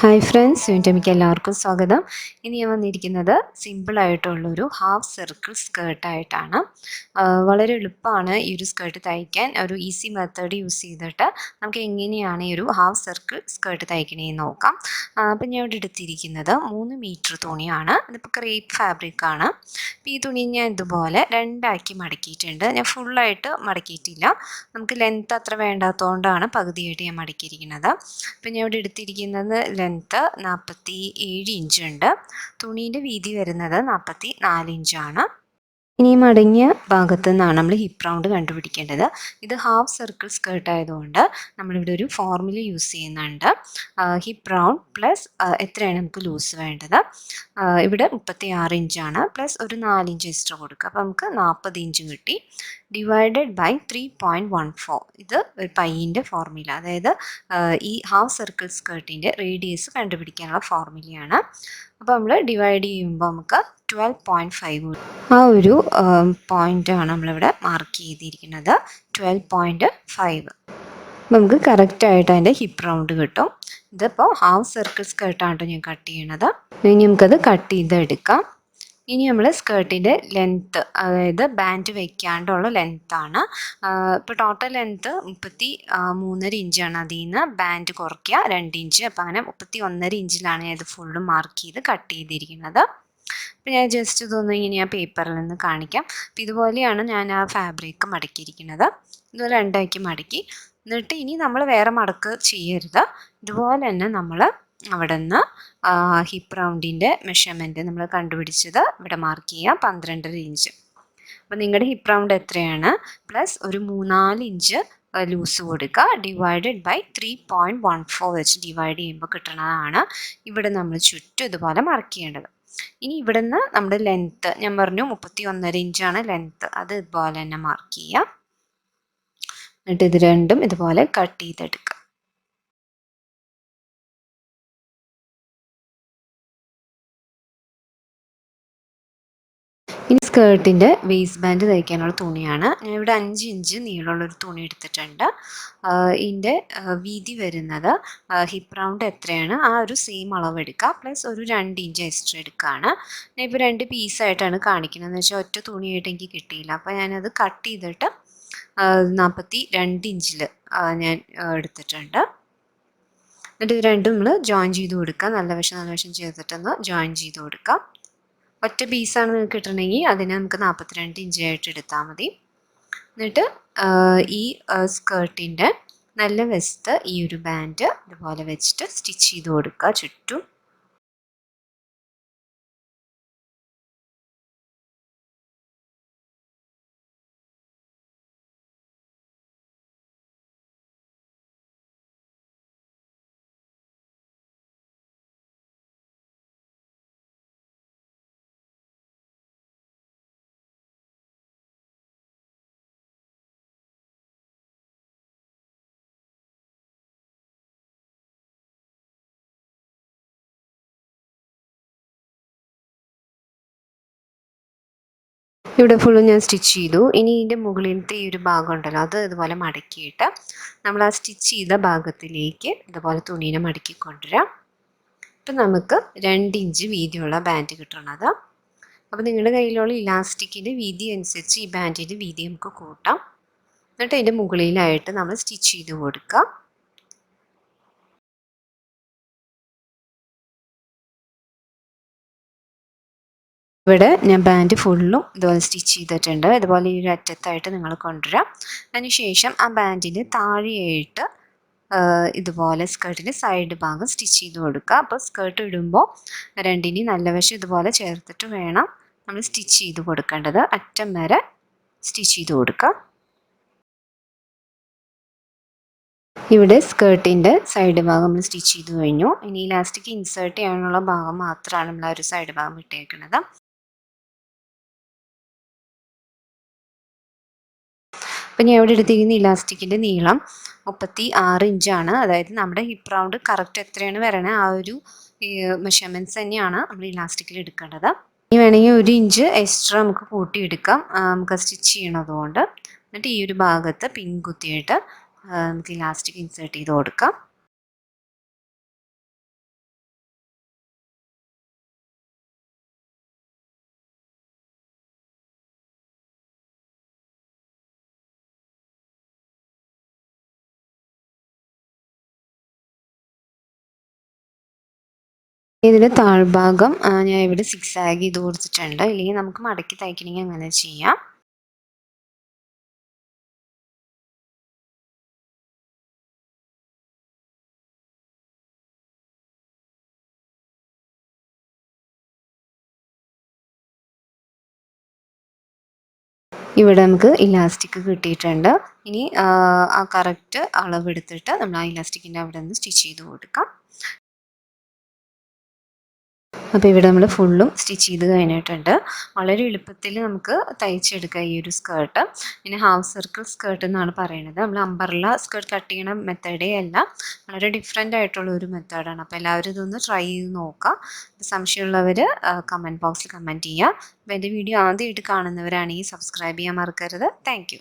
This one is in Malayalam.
ഹായ് ഫ്രണ്ട്സ്, യൂണിറ്റമിക്ക് എല്ലാവർക്കും സ്വാഗതം. ഇനി ഞാൻ വന്നിരിക്കുന്നത് സിമ്പിളായിട്ടുള്ളൊരു ഹാഫ് സർക്കിൾ സ്കേർട്ടായിട്ടാണ്. വളരെ എളുപ്പമാണ് ഈ ഒരു സ്കേർട്ട് തയ്ക്കാൻ. ഒരു ഈസി മെത്തേഡ് യൂസ് ചെയ്തിട്ട് നമുക്ക് എങ്ങനെയാണ് ഈ ഒരു ഹാഫ് സർക്കിൾ സ്കേർട്ട് തയ്ക്കണേന്ന് നോക്കാം. അപ്പം ഞാൻ ഇവിടെ എടുത്തിരിക്കുന്നത് 3 മീറ്റർ തുണിയാണ്. ഇതിപ്പോൾ ക്രേപ്പ് ഫാബ്രിക്കാണ്. അപ്പോൾ ഈ തുണി ഞാൻ ഇതുപോലെ രണ്ടാക്കി മടക്കിയിട്ടുണ്ട്. ഞാൻ ഫുള്ളായിട്ട് മടക്കിയിട്ടില്ല. നമുക്ക് ലെങ്ത്ത് അത്ര വേണ്ടാത്തതുകൊണ്ടാണ് പകുതിയായിട്ട് ഞാൻ മടക്കിയിരിക്കുന്നത്. അപ്പം ഞാൻ ഇവിടെ എടുത്തിരിക്കുന്നത് ലെങ്ത്ത് 47 ഇഞ്ച് ഉണ്ട്. തുണീൻ്റെ വീതി വരുന്നത് 44 ഇഞ്ചാണ്. ഇനി മടങ്ങിയ ഭാഗത്തു നിന്നാണ് നമ്മൾ ഹിപ്പ് റൗണ്ട് കണ്ടുപിടിക്കേണ്ടത്. ഇത് ഹാഫ് സർക്കിൾ സ്കേർട്ട് ആയതുകൊണ്ട് നമ്മളിവിടെ ഒരു ഫോർമുല യൂസ് ചെയ്യുന്നുണ്ട്. ഹിപ്പ് റൗണ്ട് പ്ലസ് എത്രയാണ് നമുക്ക് ലൂസ് വേണ്ടത്. ഇവിടെ 36 ഇഞ്ചാണ്, പ്ലസ് ഒരു 4 ഇഞ്ച് എക്സ്ട്രാ കൊടുക്കുക. അപ്പോൾ നമുക്ക് 40 ഇഞ്ച് കിട്ടി. Divided by 3.14. ഇത് ഒരു പൈൻ്റെ ഫോർമുല, അതായത് ഈ ഹാഫ് സർക്കിൾ സ്കേർട്ടിൻ്റെ റേഡിയസ് കണ്ടുപിടിക്കാനുള്ള ഫോർമുലയാണ്. അപ്പോൾ നമ്മൾ ഡിവൈഡ് ചെയ്യുമ്പോൾ നമുക്ക് 12.5 ആ ഒരു പോയിൻ്റാണ് നമ്മളിവിടെ മാർക്ക് ചെയ്തിരിക്കുന്നത്. 12.5. നമുക്ക് കറക്റ്റായിട്ട് അതിൻ്റെ ഹിപ്പ് റൗണ്ട് കിട്ടും. ഇതിപ്പോൾ ഹാഫ് സർക്കിൾ സ്കേർട്ടാണ് ഞാൻ കട്ട് ചെയ്യണത്. ഇനി നമുക്കത് കട്ട് ചെയ്തെടുക്കാം. ഇനി നമ്മൾ സ്കേർട്ടിൻ്റെ ലെങ്ത്ത്, അതായത് ബാൻഡ് വയ്ക്കാണ്ടുള്ള ലെങ്ത്താണ്. ഇപ്പോൾ ടോട്ടൽ ലെങ്ത്ത് 33.5 ഇഞ്ചാണ്. അതിൽ നിന്ന് ബാൻഡ് കുറയ്ക്കുക 2 ഇഞ്ച്. അപ്പോൾ അങ്ങനെ 31.5 ഇഞ്ചിലാണ് ഞാൻ ഇത് ഫുള്ളും മാർക്ക് ചെയ്ത് കട്ട് ചെയ്തിരിക്കുന്നത്. അപ്പോൾ ഞാൻ ജസ്റ്റ് ഇതൊന്നും ഇങ്ങനെ ഞാൻ പേപ്പറിൽ നിന്ന് കാണിക്കാം. അപ്പോൾ ഇതുപോലെയാണ് ഞാൻ ആ ഫാബ്രിക് മടക്കിയിരിക്കുന്നത്. ഇതുപോലെ രണ്ടാക്കി മടക്കി. എന്നിട്ട് ഇനി നമ്മൾ വേറെ മടക്ക് ചെയ്യരുത്. ഇതുപോലെ തന്നെ നമ്മൾ അവിടെ നിന്ന് ഹിപ്പ് റൗണ്ടിൻ്റെ മെഷർമെൻറ്റ് നമ്മൾ കണ്ടുപിടിച്ചത് ഇവിടെ മാർക്ക് ചെയ്യുക, 12.5 ഇഞ്ച്. അപ്പോൾ നിങ്ങളുടെ ഹിപ്പ് റൗണ്ട് എത്രയാണ് പ്ലസ് ഒരു 3-4 ഇഞ്ച് ലൂസ് കൊടുക്കുക. ഡിവൈഡഡ് ബൈ 3.14 വെച്ച് ഡിവൈഡ് ചെയ്യുമ്പോൾ കിട്ടുന്നതാണ് ഇവിടെ നമ്മൾ ചുറ്റും ഇതുപോലെ മാർക്ക് ചെയ്യേണ്ടത്. ഇനി ഇവിടെ നിന്ന് നമ്മുടെ ലെങ്ത്ത് ഞാൻ പറഞ്ഞു 31.5 ഇഞ്ചാണ് ലെങ്ത്ത്. അത് ഇതുപോലെ തന്നെ മാർക്ക് ചെയ്യുക. എന്നിട്ട് ഇത് രണ്ടും ഇതുപോലെ കട്ട് ചെയ്തെടുക്കുക. ഇനി സ്കേർട്ടിൻ്റെ വേസ്റ്റ് ബാൻഡ് തയ്ക്കാനുള്ള തുണിയാണ്. ഞാൻ ഇവിടെ 5 ഇഞ്ച് നീളമുള്ളൊരു തുണി എടുത്തിട്ടുണ്ട്. ഇതിൻ്റെ വീതി വരുന്നത് ഹിപ്പ് റൗണ്ട് എത്രയാണ് ആ ഒരു സെയിം അളവ് എടുക്കുക, പ്ലസ് ഒരു 2 ഇഞ്ച് എക്സ്ട്രാ എടുക്കുകയാണ്. ഞാൻ ഇപ്പോൾ 2 പീസായിട്ടാണ് കാണിക്കുന്നത്. എന്ന് വെച്ചാൽ ഒറ്റ തുണിയായിട്ട് എനിക്ക് കിട്ടിയില്ല. അപ്പോൾ ഞാനത് കട്ട് ചെയ്തിട്ട് 42 ഇഞ്ചിൽ ഞാൻ എടുത്തിട്ടുണ്ട്. എന്നിട്ട് ഇത് രണ്ടും നമ്മൾ ജോയിൻ ചെയ്ത് കൊടുക്കുക. നല്ല വശം ചേർത്തിട്ടൊന്ന് ജോയിൻ ചെയ്ത് കൊടുക്കുക. ഒറ്റ പീസാണ് നിങ്ങൾക്ക് കിട്ടണമെങ്കിൽ അതിനെ നമുക്ക് 42 ഇഞ്ചായിട്ട് എടുത്താൽ മതി. എന്നിട്ട് ഈ സ്കേർട്ടിൻ്റെ നല്ല വശത്ത് ഈ ഒരു ബാൻഡ് ഇതുപോലെ വെച്ചിട്ട് സ്റ്റിച്ച് ചെയ്ത് കൊടുക്കുക ചുറ്റും. ഇവിടെ ഫുള്ളും ഞാൻ സ്റ്റിച്ച് ചെയ്തു. ഇനി ഇതിൻ്റെ മുകളിലത്തെ ഈ ഒരു ഭാഗം ഉണ്ടല്ലോ, അത് ഇതുപോലെ മടക്കിയിട്ട് നമ്മൾ ആ സ്റ്റിച്ച് ചെയ്ത ഭാഗത്തിലേക്ക് ഇതുപോലെ തുണീനെ മടക്കി കൊണ്ടുവരാം. ഇപ്പം നമുക്ക് 2 ഇഞ്ച് വീതിയുള്ള ബാൻഡ് കിട്ടണത്. അപ്പോൾ നിങ്ങളുടെ കയ്യിലുള്ള ഇലാസ്റ്റിക്കിൻ്റെ വീതി അനുസരിച്ച് ഈ ബാൻഡിൻ്റെ വീതി നമുക്ക് കൂട്ടാം. എന്നിട്ട് അതിൻ്റെ മുകളിലായിട്ട് നമ്മൾ സ്റ്റിച്ച് ചെയ്ത് കൊടുക്കുക. ഇവിടെ ഞാൻ ബാൻഡ് ഫുള്ളും ഇതുപോലെ സ്റ്റിച്ച് ചെയ്തിട്ടുണ്ട്. ഇതുപോലെ ഈ ഒരു അറ്റത്തായിട്ട് നിങ്ങൾ കൊണ്ടുവരാം. അതിനുശേഷം ആ ബാൻഡിന് താഴെയായിട്ട് ഇതുപോലെ സ്കേർട്ടിൻ്റെ സൈഡ് ഭാഗം സ്റ്റിച്ച് ചെയ്ത് കൊടുക്കുക. അപ്പോൾ സ്കേർട്ട് ഇടുമ്പോൾ രണ്ടിനെയും നല്ല വശം ഇതുപോലെ ചേർത്തിട്ട് വേണം നമ്മൾ സ്റ്റിച്ച് ചെയ്ത് കൊടുക്കേണ്ടത്. അറ്റം വരെ സ്റ്റിച്ച് ചെയ്ത് കൊടുക്കുക. ഇവിടെ സ്കേർട്ടിൻ്റെ സൈഡ് ഭാഗം നമ്മൾ സ്റ്റിച്ച് ചെയ്ത് കഴിഞ്ഞു. ഇനി ഇലാസ്റ്റിക് ഇൻസേർട്ട് ചെയ്യാനുള്ള ഭാഗം മാത്രമാണ് നമ്മൾ ആ ഒരു സൈഡ് ഭാഗം വിട്ടേക്കുന്നത്. അപ്പം ഞാൻ ഇവിടെ എടുത്തിരിക്കുന്ന ഇലാസ്റ്റിക്കിൻ്റെ നീളം 36 ഇഞ്ചാണ്. അതായത് നമ്മുടെ ഹിപ്പ് റൗണ്ട് കറക്റ്റ് എത്രയാണ് വരണത് ആ ഒരു മെഷർമെൻറ്റ്സ് തന്നെയാണ് നമ്മൾ ഇലാസ്റ്റിക്കിൽ എടുക്കേണ്ടത്. ഇനി വേണമെങ്കിൽ 1 ഇഞ്ച് എക്സ്ട്രാ നമുക്ക് കൂട്ടിയെടുക്കാം, നമുക്ക് സ്റ്റിച്ച് ചെയ്യണതുകൊണ്ട്. എന്നിട്ട് ഈ ഒരു ഭാഗത്ത് പിൻ കുത്തിയിട്ട് നമുക്ക് ഇലാസ്റ്റിക് ഇൻസേർട്ട് ചെയ്ത് കൊടുക്കാം. ഇതിൻ്റെ താഴ്ഭാഗം ഞാൻ ഇവിടെ സിക്സാഗ് ചെയ്ത് കൊടുത്തിട്ടുണ്ട്. ഇല്ലെങ്കിൽ നമുക്ക് മടക്കി തയ്ക്കണമെങ്കിൽ അങ്ങനെ ചെയ്യാം. ഇവിടെ നമുക്ക് ഇലാസ്റ്റിക് കിട്ടിയിട്ടുണ്ട്. ഇനി ആ കറക്റ്റ് അളവെടുത്തിട്ട് നമ്മൾ ആ ഇലാസ്റ്റിക്കിൻ്റെ അവിടെ നിന്ന് സ്റ്റിച്ച് ചെയ്ത് കൊടുക്കാം. അപ്പോൾ ഇവിടെ നമ്മൾ ഫുള്ളും സ്റ്റിച്ച് ചെയ്ത് കഴിഞ്ഞിട്ടുണ്ട്. വളരെ എളുപ്പത്തിൽ നമുക്ക് തയ്ച്ചെടുക്കാം ഈ ഒരു സ്കേർട്ട്. പിന്നെ ഹാഫ് സർക്കിൾ സ്കേർട്ട് എന്നാണ് പറയുന്നത്. നമ്മൾ അംബർല സ്കേർട്ട് കട്ട് ചെയ്യണ മെത്തേഡേ അല്ല, വളരെ ഡിഫറെൻ്റ് ആയിട്ടുള്ള ഒരു മെത്തേഡാണ്. അപ്പോൾ എല്ലാവരും ഇതൊന്ന് ട്രൈ ചെയ്ത് നോക്കാം. സംശയമുള്ളവർ കമൻറ്റ് ബോക്സിൽ കമൻറ്റ് ചെയ്യുക. അപ്പോൾ എൻ്റെ വീഡിയോ ആദ്യമായിട്ട് കാണുന്നവരാണെങ്കിൽ സബ്സ്ക്രൈബ് ചെയ്യാൻ മറക്കരുത്. താങ്ക്